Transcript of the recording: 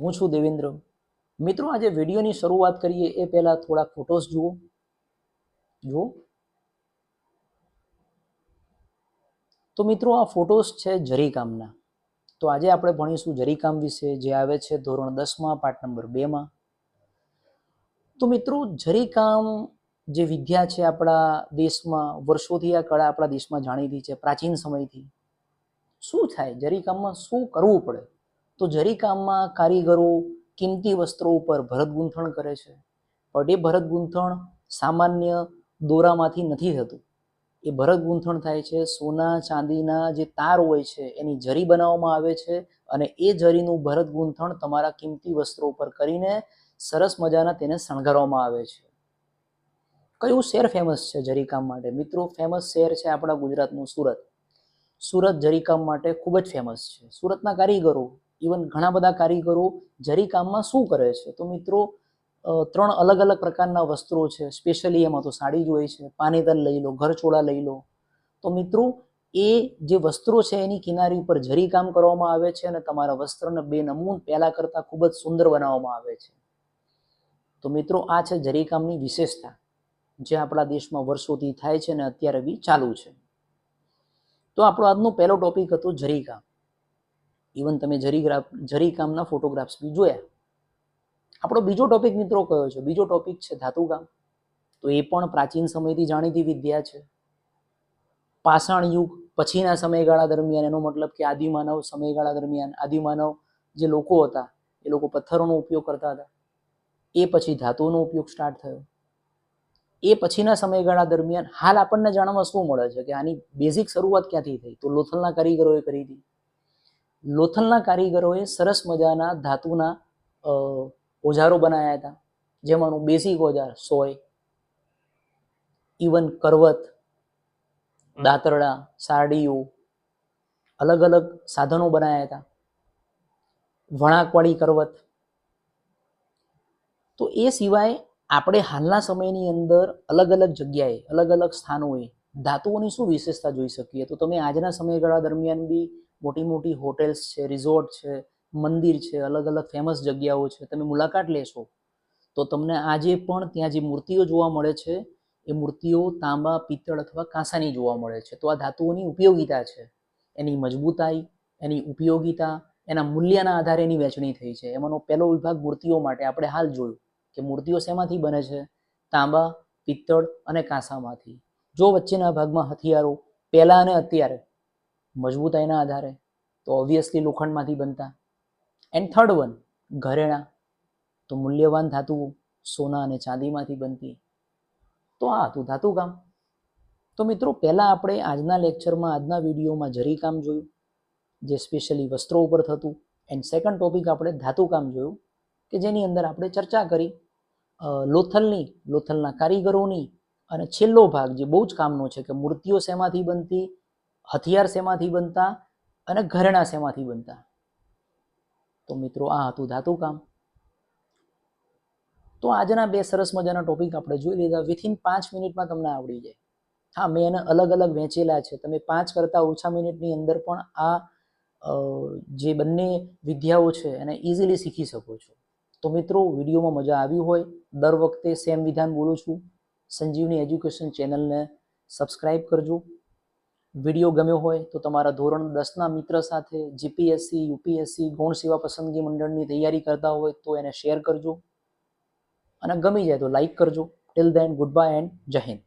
હું છું દેવેન્દ્ર। મિત્રો, આજે વિડીયોની શરૂઆત કરીએ એ પહેલા થોડાક ફોટોસ જુઓ। તો મિત્રો, આ ફોટોસ છે જરીકામના। તો આજે આપણે ભણીશું જરીકામ વિશે, જે આવે છે ધોરણ 10માં પાઠ નંબર 2માં। તો મિત્રો, જરીકામ જે વિદ્યા છે આપણા દેશમાં વર્ષોથી, આ કળા આપણા દેશમાં જાણીતી છે પ્રાચીન સમયથી। શું થાય જરીકામમાં, શું કરવું પડે? તો જરીકામમાં કારીગરો કિંમતી વસ્ત્રો ઉપર ભરત ગૂંથણ કરે છે, પણ એ ભરત ગૂંથણ સામાન્ય દોરામાંથી નથી થતું। એ ભરત ગૂંથણ થાય છે સોના ચાંદીના જે તાર હોય છે એની જરી બનાવવામાં આવે છે, અને એ જરીનું ભરત ગૂંથણ તમારા કિંમતી વસ્ત્રો ઉપર કરીને સરસ મજાના તેને શણગારવામાં આવે છે। કયું શહેર ફેમસ છે જરીકામ માટે? મિત્રો, ફેમસ શહેર છે આપણા ગુજરાતનું સુરત। સુરત જરીકામ માટે ખૂબ જ ફેમસ છે। સુરતના કારીગરો, ઇવન ઘણા બધા કારીગરો જરીકામમાં શું કરે છે? તો મિત્રો, 3 અલગ અલગ પ્રકારના વસ્ત્રો છે, સ્પેશિયલી એમાં તો સાડી જ હોય છે। પાનેતર લઈ લો, ઘરચોળા લઈ લો, તો મિત્રો એ જે વસ્ત્રો છે એની કિનારી ઉપર જરીકામ કરવામાં આવે છે, અને તમારા વસ્ત્રને 2 નમૂન પહેલા કરતાં ખૂબ જ સુંદર બનાવવામાં આવે છે। તો મિત્રો, આ છે જરીકામની વિશેષતા, જે આપણા દેશમાં વર્ષોથી થાય છે અને અત્યારે બી ચાલુ છે। તો આપણો આજનો પહેલો ટોપિક હતો જરીકામ। ઇવન તમે જરીકામના ફોટોગ્રાફ્સ બી જોયા। આપણો બીજો ટોપિક મિત્રો કયો છે? બીજો ટોપિક છે ધાતુકામ। તો એ પણ પ્રાચીન સમયથી જાણીતી વિદ્યા છે। પાષાણ યુગ પછીના સમયગાળા દરમિયાન, એનો મતલબ કે આદિમાનવ સમયગાળા દરમિયાન આદિમાનવ જે લોકો હતા એ લોકો પથ્થરોનો ઉપયોગ કરતા હતા। એ પછી ધાતુનો ઉપયોગ સ્ટાર્ટ થયો। એ પછીના સમયગાળા દરમિયાન હાલ આપણને જાણવા શું મળે છે કે આની બેઝિક શરૂઆત ક્યાંથી થઈ? તો લોથલના કારીગરોએ કરી હતી। લોથલના કારીગરોએ સરસ મજાના ધાતુના ઓજારો બનાવ્યા હતા, જેમાંનું બેઝિક ઓજાર સોય, ઇવન કરવત, દાતરડા, સારડીઓ, અલગ અલગ સાધનો બનાવ્યા હતા, વણાકવાળી કરવત। તો એ સિવાય આપણે હાલના સમયની અંદર અલગ અલગ જગ્યાએ, અલગ અલગ સ્થાનોએ ધાતુઓની શું વિશેષતા જોઈ શકીએ? તો તમે આજના સમયગાળા દરમિયાન બી મોટી મોટી હોટેલ્સ છે, રિઝોર્ટ છે, મંદિર છે, અલગ અલગ ફેમસ જગ્યાઓ છે, તમે મુલાકાત લેશો તો તમને આજે પણ ત્યાં જે મૂર્તિઓ જોવા મળે છે એ મૂર્તિઓ તાંબા, પિત્તળ અથવા કાંસાની જોવા મળે છે। તો આ ધાતુઓની ઉપયોગિતા છે, એની મજબૂતાઈ, એની ઉપયોગિતા, એના મૂલ્યના આધારે એની વહેંચણી થઈ છે। એમાંનો પહેલો વિભાગ મૂર્તિઓ માટે આપણે હાલ જોયું કે મૂર્તિઓ શેમાંથી બને છે? તાંબા, પિત્તળ અને કાંસામાંથી। જો વચ્ચેના ભાગમાં હથિયારો, પહેલા અને અત્યારે મજબૂતાઈના આધારે તો ઓબ્વિયસલી લોખંડમાંથી બનતા। એન્ડ થર્ડ વન ઘરેણાં, તો મૂલ્યવાન ધાતુઓ સોના અને ચાંદીમાંથી બનતી। તો આ હતું ધાતુકામ। તો મિત્રો, પહેલા આપણે આજના લેક્ચરમાં, આજના વિડીયોમાં જરીકામ જોયું, જે સ્પેશિયલી વસ્ત્રો ઉપર થતું। એન્ડ સેકન્ડ ટોપિક આપણે ધાતુકામ જોયું, કે જેની અંદર આપણે ચર્ચા કરી લોથલના કારીગરોની, અને છેલ્લો ભાગ જે બહુ જ કામનો છે કે મૂર્તિઓ શેમાંથી બનતી, હથિયાર શેમાંથી બનતા, અને ઘરેણાં શેમાંથી બનતા। તો મિત્રો, આ હતું ધાતુકામ। તો આજના 2 સરસ મજાના ટોપિક આપણે જોઈ લીધા। વિથિન 5 મિનિટમાં તમને આવડી જાય। હા, મેં એને અલગ અલગ વહેંચેલા છે, તમે 5 કરતાં ઓછા મિનિટની અંદર પણ આ જે બંને વિદ્યાઓ છે એને ઇઝીલી શીખી શકો છો। તો મિત્રો, વિડીયોમાં મજા આવી હોય, દર વખતે સેમ વિધાન બોલું છું, સંજીવની એજ્યુકેશન ચેનલને સબસ્ક્રાઈબ કરજો। વિડીયો ગમ્યો હોય તો તમારા ધોરણ 10ના મિત્ર સાથે, જીપીએસસી, યુપીએસસી, ગૌણ સેવા પસંદગી મંડળની તૈયારી કરતા હોય તો એને શેર કરજો, અને ગમી જાય તો લાઈક કરજો। Till then, good bye and જય હિન્દ।